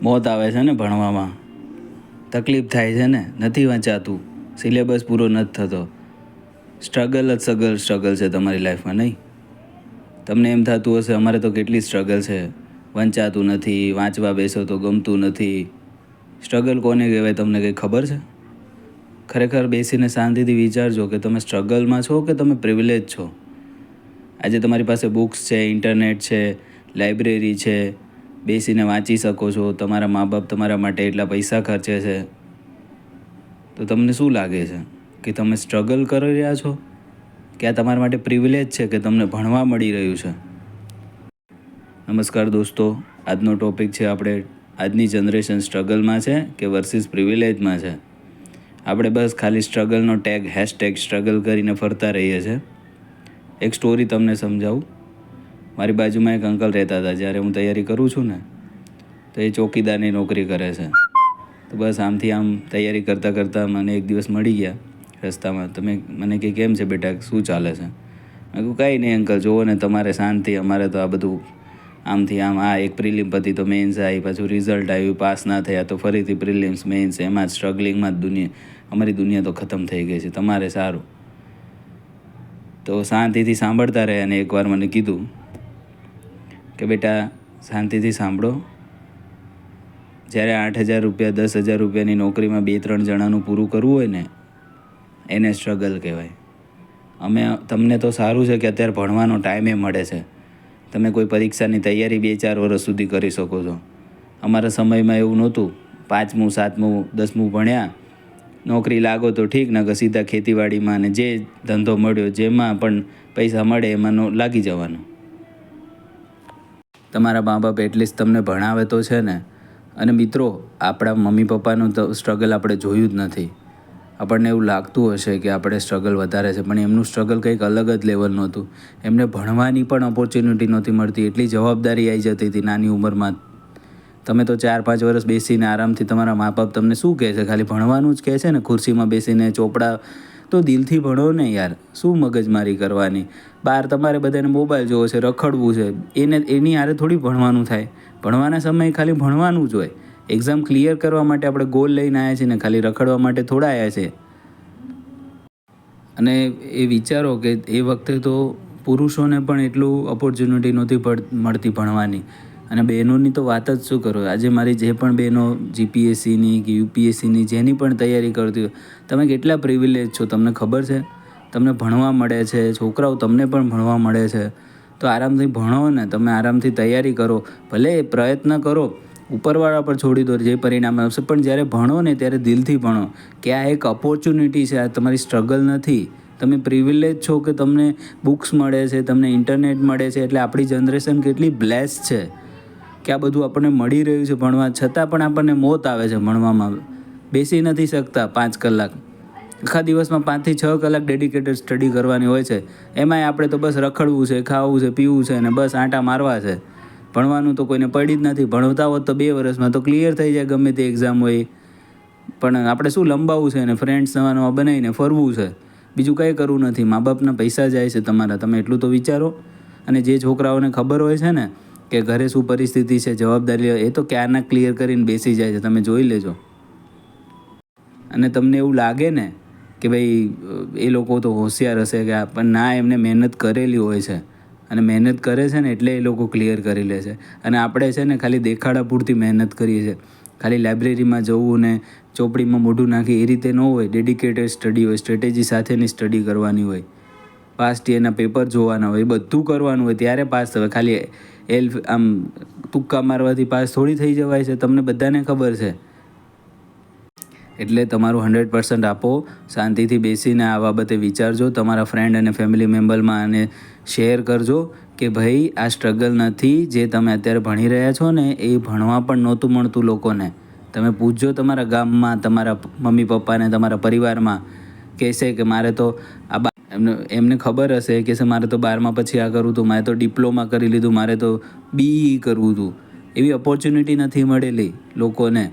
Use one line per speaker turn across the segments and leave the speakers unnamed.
મોત આવે છે ને ભણવામાં, તકલીફ થાય છે ને, નથી વંચાતું, સિલેબસ પૂરો નથી થતો, સ્ટ્રગલ છે તમારી લાઈફમાં, નહીં? તમને એમ થતું હશે અમારે તો કેટલી સ્ટ્રગલ છે, વંચાતું નથી, વાંચવા બેસો તો ગમતું નથી. સ્ટ્રગલ કોને કહેવાય તમને કંઈ ખબર છે? ખરેખર બેસીને શાંતિથી વિચારજો કે તમે સ્ટ્રગલમાં છો કે તમે પ્રિવિલેજ છો. આજે તમારી પાસે બુક્સ છે, ઇન્ટરનેટ છે, લાઇબ્રેરી છે, બેસીને વાંચી શકો છો, તમારા મા બાપ તમારા માટે એટલા પૈસા ખર્ચે છે, તો તમને શું લાગે છે કે તમે સ્ટ્રગલ કરી રહ્યા છો કે આ તમારા માટે પ્રિવિલેજ છે કે તમને ભણવા મળી રહ્યું છે? નમસ્કાર દોસ્તો, આજનો ટૉપિક છે આજની જનરેશન સ્ટ્રગલમાં છે કે વર્સિસ પ્રિવિલેજમાં છે. આપણે બસ ખાલી સ્ટ્રગલનો હેશટેગ સ્ટ્રગલ કરીને ફરતા રહીએ છીએ. એક સ્ટોરી તમને સમજાવું. મારી બાજુમાં એક અંકલ રહેતા હતા. જ્યારે હું તૈયારી કરું છું ને તો એ ચોકીદારની નોકરી કરે છે. તો બસ આમથી આમ તૈયારી કરતાં કરતાં મને એક દિવસ મળી ગયા રસ્તામાં. તમે મને કે કેમ છે બેટા, શું ચાલે છે? મેં કહ્યું કાંઈ નહીં અંકલ, જુઓ ને તમારે શાંતિ, અમારે તો આ બધું આમથી આમ, આ એક પ્રિલિમ પતી તો મેઇન્સ આવી, પાછું રિઝલ્ટ આવ્યું, પાસ ના થયા તો ફરીથી પ્રિલિમ્સ, મેઇન્સ, એમાં જ સ્ટ્રગલિંગમાં જ અમારી દુનિયા તો ખતમ થઈ ગઈ છે, તમારે સારું. તો શાંતિથી સાંભળતા રહે અને એકવાર મને કીધું કે બેટા શાંતિથી સાંભળો, જ્યારે 8,000 રૂપિયા 10,000 રૂપિયાની નોકરીમાં 2-3 જણાનું પૂરું કરવું હોય ને, એને સ્ટ્રગલ કહેવાય. તમને તો સારું છે કે અત્યારે ભણવાનો ટાઈમે મળે છે, તમે કોઈ પરીક્ષાની તૈયારી 2-4 વર્ષ સુધી કરી શકો છો. અમારા સમયમાં એવું નહોતું. 5મું 7મું 10મું ભણ્યા, નોકરી લાગો તો ઠીક, નકર સીધા ખેતીવાડીમાં અને જે ધંધો મળ્યો, જેમાં પણ પૈસા મળે એમાં લાગી જવાનું. તમારા મા બાપ એટલીસ્ટ તમને ભણાવે તો છે ને. અને મિત્રો, આપણા મમ્મી પપ્પાનું તો સ્ટ્રગલ આપણે જોયું જ નથી. આપણને એવું લાગતું હશે કે આપણે સ્ટ્રગલ વધારે છે, પણ એમનું સ્ટ્રગલ કંઈક અલગ જ લેવલનું હતું. એમને ભણવાની પણ ઓપોર્ચ્યુનિટી નહોતી મળતી, એટલી જવાબદારી આવી જતી હતી નાની ઉંમરમાં. તમે તો 4-5 વર્ષ બેસીને આરામથી, તમારા મા બાપ તમને શું કહે છે? ખાલી ભણવાનું જ કહે છે ને, ખુરશીમાં બેસીને ચોપડા. તો દિલથી ભણો ને યાર, શું મગજમારી કરવાની? બહાર તમારે બધાને મોબાઈલ જોવો છે, રખડવું છે, એની હારે થોડી ભણવાનું થાય. ભણવાના સમયે ખાલી ભણવાનું જ હોય. એક્ઝામ ક્લિયર કરવા માટે આપણે ગોલ લઈને આવ્યા છીએ ને, ખાલી રખડવા માટે થોડા આવ્યા છે. અને એ વિચારો કે એ વખતે તો પુરુષોને પણ એટલું ઓપોર્ચ્યુનિટી નહોતી મળતી ભણવાની, અને બહેનોની તો વાત જ શું કરો. આજે મારી જે પણ બહેનો જીપીએસસીની કે યુપીએસસીની જેની પણ તૈયારી કરતી હોય, તમે કેટલા પ્રિવિલેજ છો તમને ખબર છે? તમને ભણવા મળે છે, છોકરાઓ તમને પણ ભણવા મળે છે. તો આરામથી ભણો ને, તમે આરામથી તૈયારી કરો, ભલે પ્રયત્ન કરો, ઉપરવાળા પર છોડી દો જે પરિણામ આવશે, પણ જ્યારે ભણો ને ત્યારે દિલથી ભણો કે આ એક ઓપોર્ચ્યુનિટી છે, આ તમારી સ્ટ્રગલ નથી. તમે પ્રિવિલેજ છો કે તમને બુક્સ મળે છે, તમને ઇન્ટરનેટ મળે છે. એટલે આપણી જનરેશન કેટલી બ્લેસ છે કે આ બધું આપણને મળી રહ્યું છે ભણવા છતાં પણ આપણને મોત આવે છે ભણવામાં. બેસી નથી શકતા 5 કલાક. આખા દિવસમાં 5 થી 6 કલાક ડેડિકેટેડ સ્ટડી કરવાની હોય છે. એમાંય આપણે તો બસ રખડવું છે, ખાવું છે, પીવું છે અને બસ આંટા મારવા છે. ભણવાનું તો કોઈને પડી જ નથી. ભણતા હોત તો 2 વર્ષમાં તો ક્લિયર થઈ જાય ગમે તે એક્ઝામ હોય. પણ આપણે શું લંબાવવું છે અને ફ્રેન્ડ્સ નવા નવા બનાવીને ફરવું છે, બીજું કંઈ કરવું નથી. મા બાપના પૈસા જાય છે તમારા, તમે એટલું તો વિચારો. અને જે છોકરાઓને ખબર હોય છે ને કે ઘરે શું પરિસ્થિતિ છે, જવાબદારી, એ તો ક્યારના ક્લિયર કરીને બેસી જાય છે, તમે જોઈ લેજો. અને તમને એવું લાગે ને કે ભાઈ એ લોકો તો હોશિયાર હશે કે પણ ના, એમને મહેનત કરેલી હોય છે અને મહેનત કરે છે ને એટલે એ લોકો ક્લિયર કરી લે છે. અને આપણે છે ને ખાલી દેખાડા પૂરતી મહેનત કરીએ છીએ. ખાલી લાઇબ્રેરીમાં જવું ને ચોપડીમાં મોઢું નાખી એ રીતે ન હોય. ડેડિકેટેડ સ્ટડી હોય, સ્ટ્રેટેજી સાથેની સ્ટડી કરવાની હોય, પાસ્ટ યરના પેપર જોવાના હોય, એ બધું કરવાનું હોય ત્યારે પાસ થવાય. ખાલી આમ તુક્કા મારવાથી પાસ થોડી થઈ જવાય છે, તમને બધાને ખબર છે. એટલે તમારું 100% આપો, શાંતિથી બેસીને આ બાબતે વિચારજો, તમારા ફ્રેન્ડ અને ફેમિલી મેમ્બરમાં અને શેર કરજો કે ભાઈ આ સ્ટ્રગલ નથી. જે તમે અત્યારે ભણી રહ્યા છો ને એ ભણવા પણ નહોતું મળતું લોકોને. તમે પૂછજો તમારા ગામમાં, તમારા મમ્મી પપ્પાને, તમારા પરિવારમાં, કહેશે કે મારે તો એમને ખબર હશે કે મારે તો 12મા પછી આ કરવું હતું, મારે તો ડિપ્લોમા કરી લીધું, મારે તો BE કરવું હતું. એવી ઓપોર્ચ્યુનિટી નથી મળેલી લોકોને.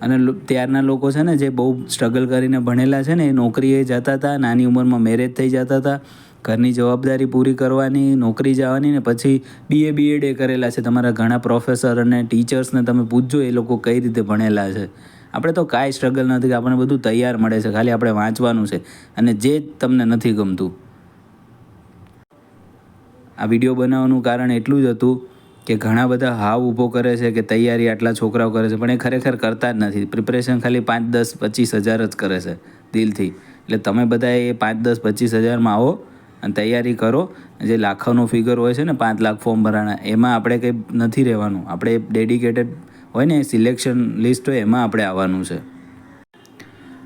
અને ત્યારના લોકો છે ને જે બહુ સ્ટ્રગલ કરીને ભણેલા છે ને, એ નોકરીએ જતા હતા, નાની ઉંમરમાં મેરેજ થઈ જતા હતા, ઘરની જવાબદારી પૂરી કરવાની, નોકરી જવાની, ને પછી BA BEd કરેલા છે તમારા ઘણા પ્રોફેસર અને ટીચર્સને તમે પૂછજો એ લોકો કઈ રીતે ભણેલા છે. આપણે તો કાંઈ સ્ટ્રગલ નથી, આપણને બધું તૈયાર મળે છે, ખાલી આપણે વાંચવાનું છે અને જે જ તમને નથી ગમતું. આ વિડીયો બનાવવાનું કારણ એટલું જ હતું કે ઘણા બધા હાવ ઊભો કરે છે કે તૈયારી આટલા છોકરાઓ કરે છે, પણ એ ખરેખર કરતા જ નથી. પ્રિપરેશન ખાલી 5, 10, 25 હજાર જ કરે છે દિલથી. એટલે તમે બધા એ 5, 10, 25 હજારમાં આવો અને તૈયારી કરો. જે લાખોનો ફિગર હોય છે ને, 5 લાખ ફોર્મ ભરાણા, એમાં આપણે કંઈ નથી રહેવાનું. આપણે ડેડિકેટેડ હોય ને, સિલેક્શન લિસ્ટ હોય એમાં આપણે આવવાનું છે.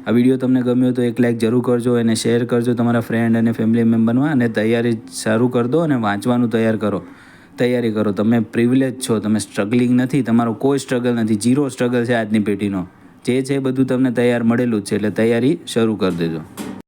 આ વિડીયો તમને ગમ્યો તો એક લાઈક જરૂર કરજો, એને શેર કરજો તમારા ફ્રેન્ડ અને ફેમિલી મેમ્બરમાં, અને તૈયારી શરૂ કરી દો અને વાંચવાનું તૈયારી કરો. તમે પ્રિવિલેજ છો, તમે સ્ટ્રગલિંગ નથી, તમારો કોઈ સ્ટ્રગલ નથી, 0 સ્ટ્રગલ છે આજની પેઢીનો. જે છે બધું તમને તૈયાર મળેલું જ છે, એટલે તૈયારી શરૂ કરી દેજો.